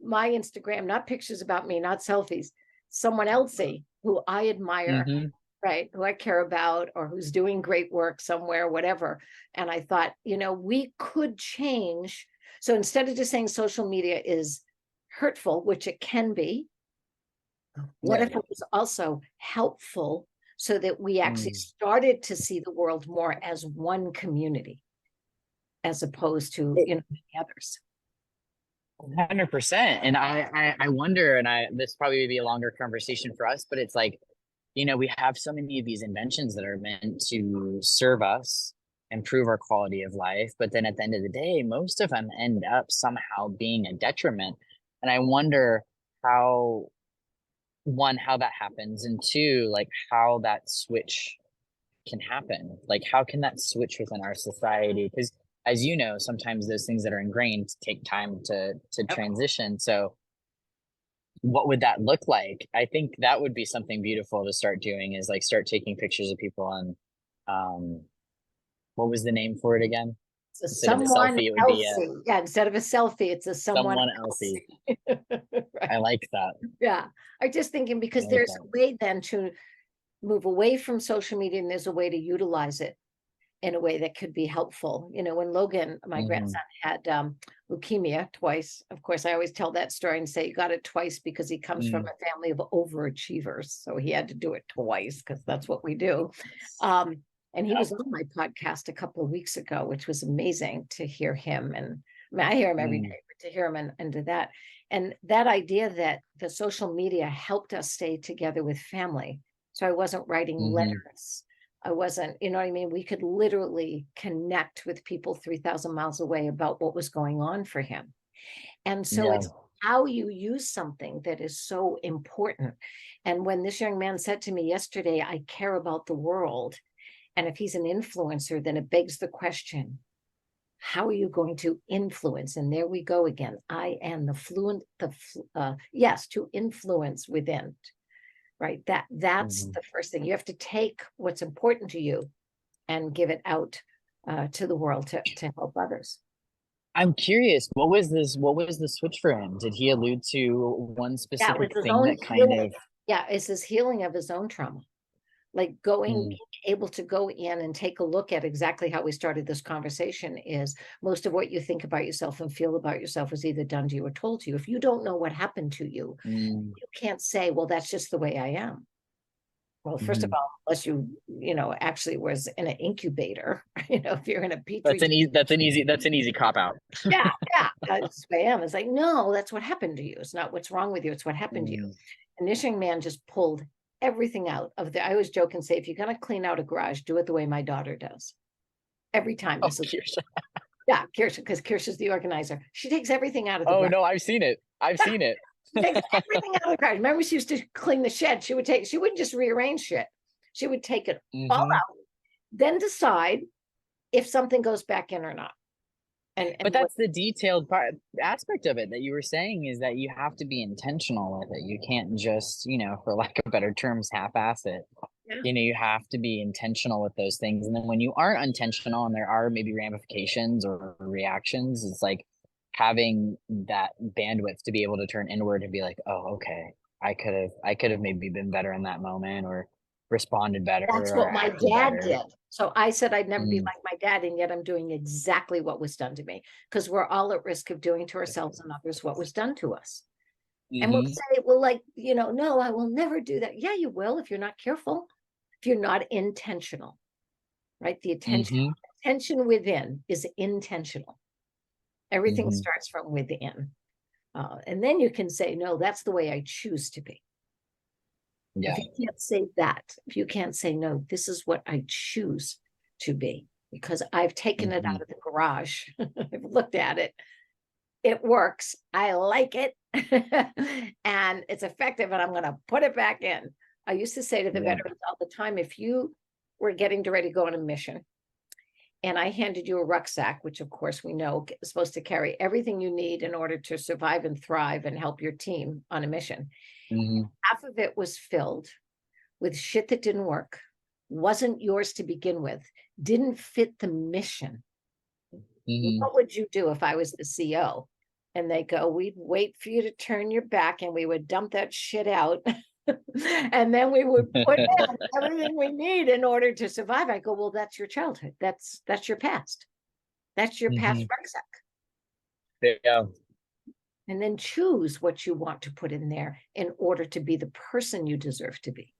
Speaker 1: my Instagram, not pictures about me, not selfies, someone elsey who I admire,
Speaker 2: Hmm.
Speaker 1: right? Who I care about or who's doing great work somewhere, whatever. And I thought, we could change. So instead of just saying social media is hurtful, which it can be, what
Speaker 2: Yeah.
Speaker 1: if it was also helpful so that we actually
Speaker 2: Mm.
Speaker 1: started to see the world more as one community as opposed to,
Speaker 2: It,
Speaker 1: many others?
Speaker 2: 100%. And I wonder, and this probably would be a longer conversation for us, but it's like, we have so many of these inventions that are meant to serve us, improve our quality of life. But then at the end of the day, most of them end up somehow being a detriment. And I wonder how, one, how that happens, and two, like how that switch can happen. Like, how can that switch within our society? Because as you know, sometimes those things that are ingrained take time to
Speaker 1: Yep.
Speaker 2: transition. So what would that look like? I think that would be something beautiful to start doing, is like start taking pictures of people on what was the name for it again?
Speaker 1: So
Speaker 2: Instead of a
Speaker 1: someone
Speaker 2: selfie, it would be a
Speaker 1: else's. Yeah, instead of a selfie, it's a someone
Speaker 2: someone
Speaker 1: else.
Speaker 2: else's.
Speaker 1: Right.
Speaker 2: I like that.
Speaker 1: Yeah. I'm just thinking
Speaker 2: I
Speaker 1: because
Speaker 2: like
Speaker 1: there's
Speaker 2: that.
Speaker 1: a way then to move away from social media and there's a way to utilize it in a way that could be helpful. When Logan, my
Speaker 2: Hmm.
Speaker 1: grandson, had leukemia twice. Of course, I always tell that story and say he got it twice because he comes from
Speaker 2: Mm.
Speaker 1: a family of overachievers. So he had to do it twice because that's what we do. Um, and he
Speaker 2: Yeah.
Speaker 1: was on my podcast a couple of weeks ago, which was amazing to hear him. And I mean, I hear him every day,
Speaker 2: Mm.
Speaker 1: but to hear him and do that. And that idea that the social media helped us stay together with family. So I wasn't writing
Speaker 2: Hmm.
Speaker 1: letters. I wasn't, you know what I mean? We could literally connect with people 3,000 miles away about what was going on for him. And so
Speaker 2: Yeah.
Speaker 1: it's how you use something that is so important. And when this young man said to me yesterday, I care about the world. And if he's an influencer, then it begs the question, how are you going to influence? And there we go again. I am yes, to influence within, right? That's
Speaker 2: Hmm.
Speaker 1: the first thing. You have to take what's important to you and give it out to the world to help others.
Speaker 2: I'm curious, what was the switch for him? Did he allude to one
Speaker 1: Yeah, it was
Speaker 2: specific
Speaker 1: his
Speaker 2: thing
Speaker 1: own
Speaker 2: that kind
Speaker 1: healing.
Speaker 2: of
Speaker 1: Yeah, it's his healing of his own trauma. Like being
Speaker 2: mm,
Speaker 1: able to go in and take a look at exactly how we started this conversation is most of what you think about yourself and feel about yourself was either done to you or told to you. If you don't know what happened to you,
Speaker 2: mm,
Speaker 1: you can't say, well, that's just the way I am. Well, first of
Speaker 2: mhm.
Speaker 1: all, unless actually was in an incubator, if you're in a petri.
Speaker 2: That's an easy cop out.
Speaker 1: Yeah, yeah, that's the way I am. It's like, no, that's what happened to you. It's not what's wrong with you. It's what happened to you.
Speaker 2: Mm.
Speaker 1: And this young man just pulled everything out of I always joke and say, if you're going to clean out a garage, do it the way my daughter does. Every time.
Speaker 2: Oh,
Speaker 1: This is,
Speaker 2: Kirsha.
Speaker 1: yeah, Kirsha, because Kirsha's the organizer. She takes everything out of the
Speaker 2: Oh
Speaker 1: garage.
Speaker 2: no, I've seen it. I've
Speaker 1: Yeah,
Speaker 2: seen it.
Speaker 1: she takes everything out of the garage. Remember, she used to clean the shed. She wouldn't just rearrange shit. She would take it all
Speaker 2: Hmm.
Speaker 1: out, then decide if something goes back in or not.
Speaker 2: But that's the detailed part aspect of it that you were saying, is that you have to be intentional with it. You can't just, for lack of better terms, half-ass it.
Speaker 1: Yeah.
Speaker 2: You have to be intentional with those things. And then when you aren't intentional and there are maybe ramifications or reactions, it's like having that bandwidth to be able to turn inward and be like, oh, okay, I could have maybe been better in that moment, or responded better,
Speaker 1: That's
Speaker 2: or
Speaker 1: what my
Speaker 2: acted
Speaker 1: dad
Speaker 2: better.
Speaker 1: did. So I said I'd never be
Speaker 2: Mm,
Speaker 1: like my dad, and yet I'm doing exactly what was done to me, because we're all at risk of doing to ourselves and others what was done to us. And we'll
Speaker 2: mm-hmm,
Speaker 1: say, well, like, no, I will never do that. Yeah, you will if you're not careful, if you're not intentional, right? The
Speaker 2: mm-hmm,
Speaker 1: attention within is intentional. Everything
Speaker 2: mm-hmm.
Speaker 1: starts from within. And then you can say, no, that's the way I choose to be.
Speaker 2: Yeah.
Speaker 1: If you can't say that, if you can't say, no, this is what I choose to be, because I've taken it
Speaker 2: Mm-hmm.
Speaker 1: out of the garage, I've looked at it, it works, I like it, and it's effective, and I'm going to put it back in. I used to say to the
Speaker 2: Yeah.
Speaker 1: veterans all the time, if you were getting ready to go on a mission, and I handed you a rucksack, which of course we know is supposed to carry everything you need in order to survive and thrive and help your team on a mission.
Speaker 2: Mm-hmm.
Speaker 1: Half of it was filled with shit that didn't work, wasn't yours to begin with, didn't fit the mission.
Speaker 2: Mm-hmm.
Speaker 1: What would you do if I was the CO? And they go, we'd wait for you to turn your back and we would dump that shit out. And then we would put in everything we need in order to survive. I go, well, that's your childhood. That's your past. That's your past
Speaker 2: Mm-hmm.
Speaker 1: rucksack.
Speaker 2: Yeah.
Speaker 1: And then choose what you want to put in there in order to be the person you deserve to be.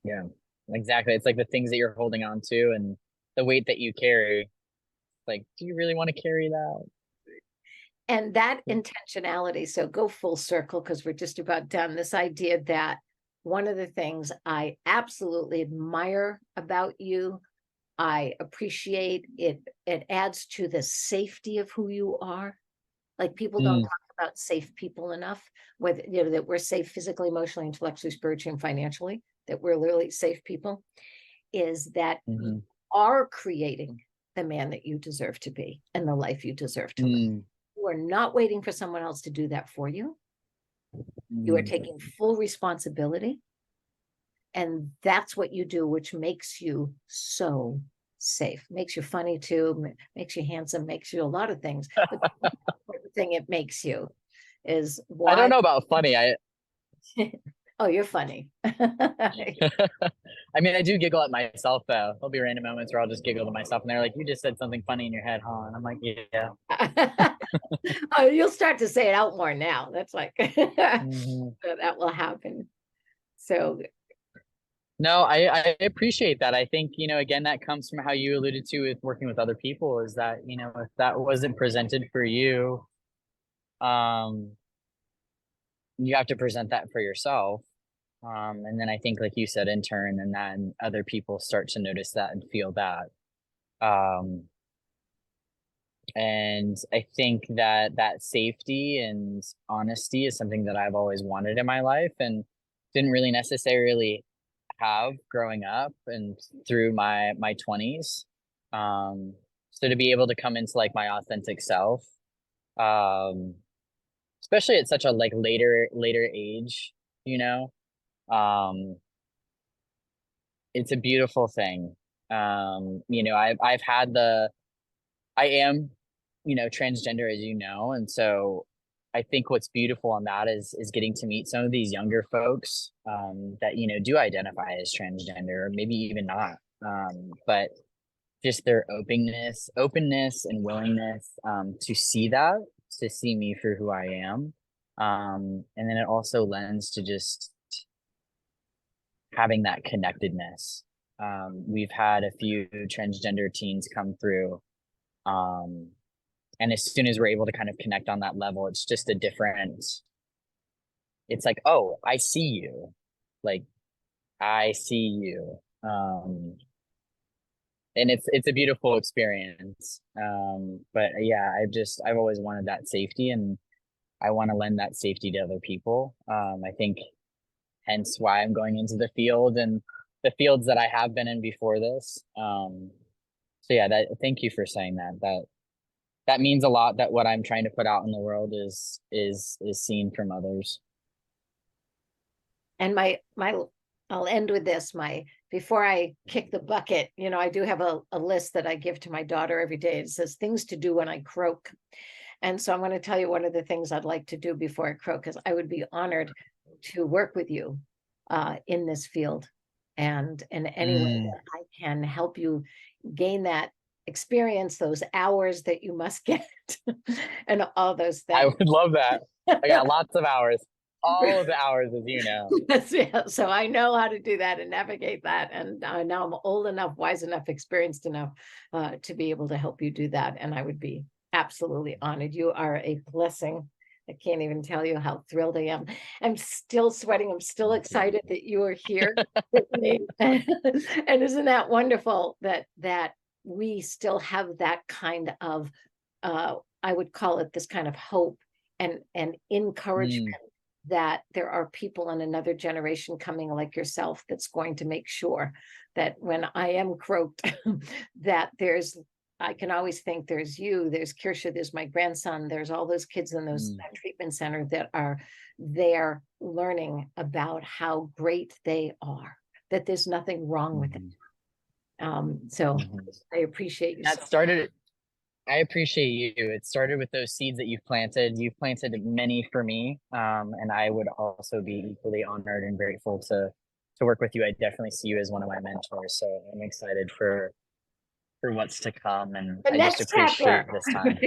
Speaker 2: Yeah, exactly. It's like the things that you're holding on to and the weight that you carry. Like, do you really want to carry that?
Speaker 1: And that intentionality, so go full circle because we're just about done. This idea that one of the things I absolutely admire about you, I appreciate it, it adds to the safety of who you are. Like people don't
Speaker 2: Mm,
Speaker 1: talk about safe people enough, whether that we're safe physically, emotionally, intellectually, spiritually, and financially, that we're literally safe people, is that you
Speaker 2: mm-hmm,
Speaker 1: are creating the man that you deserve to be and the life you deserve to live.
Speaker 2: mm,
Speaker 1: You are not waiting for someone else to do that for you. You are
Speaker 2: mm.
Speaker 1: taking full responsibility. And that's what you do, which makes you so safe. Makes you funny too, makes you handsome, makes you a lot of things. But the important thing it makes you is
Speaker 2: I don't
Speaker 1: why.
Speaker 2: know about funny.
Speaker 1: Oh, you're funny.
Speaker 2: I mean, I do giggle at myself though. There'll be random moments where I'll just giggle to myself, and they're like, "You just said something funny in your head, huh?" And I'm like, "Yeah."
Speaker 1: Oh, you'll start to say it out more now. That's like
Speaker 2: Mm-hmm.
Speaker 1: that will happen. So
Speaker 2: No, I appreciate that. I think, again, that comes from how you alluded to with working with other people, is that, if that wasn't presented for you, um, you have to present that for yourself. And then I think, like you said, in turn, and then other people start to notice that and feel that. Um, and I think that that safety and honesty is something that I've always wanted in my life and didn't really necessarily have growing up and through my 20s. So to be able to come into like my authentic self, um, especially at such a like later age, you know, um, it's a beautiful thing. I've had I am, transgender, as you know, and so I think what's beautiful on that is getting to meet some of these younger folks that do identify as transgender, or maybe even not, but just their openness and willingness to see that, to see me for who I am, and then it also lends to just having that connectedness. We've had a few transgender teens come through. Um, and as soon as we're able to kind of connect on that level, it's just a different, it's like, oh, I see you. Like, I see you. And it's a beautiful experience. But yeah, I've always wanted that safety, and I want to lend that safety to other people. I think hence why I'm going into the field and the fields that I have been in before this. So yeah, thank you for saying that. That means a lot, that what I'm trying to put out in the world is seen from others.
Speaker 1: And I'll end with this. Before I kick the bucket, I do have a list that I give to my daughter every day. It says things to do when I croak. And so I'm going to tell you one of the things I'd like to do before I croak, because I would be honored to work with you in this field, and in any way that I can help you gain that experience, those hours that you must get, and all those things.
Speaker 2: I would love that. I got lots of hours, all of the hours, as you know.
Speaker 1: Yeah, so I know how to do that and navigate that. And now I'm old enough, wise enough, experienced enough to be able to help you do that. And I would be absolutely honored. You are a blessing. I can't even tell you how thrilled I am. I'm still sweating. I'm still excited that you are here with me. And isn't that wonderful that we still have that kind of, I would call it this kind of hope and encouragement that there are people in another generation coming like yourself that's going to make sure that when I am croaked, that I can always think there's you, there's Kirsha, there's my grandson, there's all those kids in that treatment center that are there learning about how great they are, that there's nothing wrong with it. So I appreciate you.
Speaker 2: I appreciate you. It started with those seeds that you've planted. You've planted many for me. And I would also be equally honored and grateful to work with you. I definitely see you as one of my mentors. So I'm excited for what's to come. And I just appreciate this time.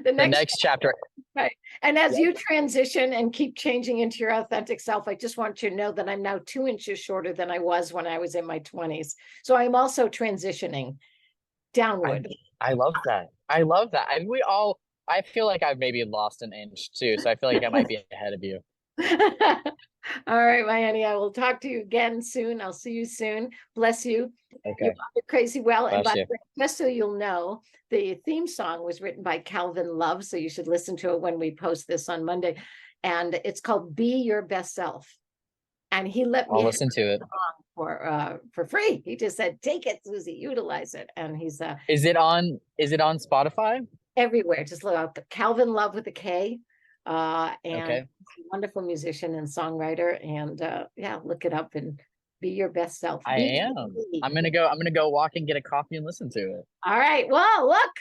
Speaker 2: The next chapter.
Speaker 1: Right. And as you transition and keep changing into your authentic self, I just want you to know that I'm now 2 inches shorter than I was when I was in my 20s. So I'm also transitioning downward.
Speaker 2: I love that. I love that. I feel like I've maybe lost an inch too. So I feel like I might be ahead of you.
Speaker 1: All right, my honey, I will talk to you again soon. I'll see you soon. Bless you.
Speaker 2: Okay.
Speaker 1: You're crazy well.
Speaker 2: Bless
Speaker 1: and by
Speaker 2: you.
Speaker 1: the way, just so you'll know, the theme song was written by Calvin Love. So you should listen to it when we post this on Monday. And it's called Be Your Best Self. And he let me
Speaker 2: listen to it
Speaker 1: for free. He just said, take it, Suzi, utilize it. And he's
Speaker 2: Is it on Spotify?
Speaker 1: Everywhere. Just look out the Calvin Love with a K. And
Speaker 2: okay.
Speaker 1: He's a wonderful musician and songwriter. And yeah, look it up and be your best self.
Speaker 2: I am. I'm gonna go walk and get a coffee and listen to it.
Speaker 1: All right. Well, look.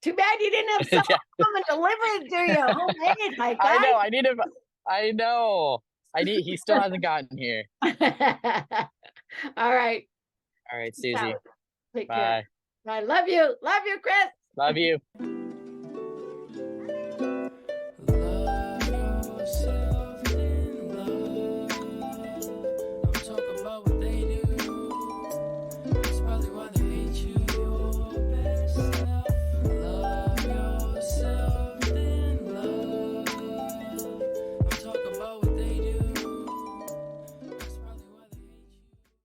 Speaker 1: Too bad you didn't have someone come and deliver it to you. Homemade, my guy.
Speaker 2: I know. I know. He still hasn't gotten here.
Speaker 1: All right.
Speaker 2: All right, Suzi.
Speaker 1: Take
Speaker 2: Bye.
Speaker 1: care. I love you. Love you, Chris.
Speaker 2: Love you.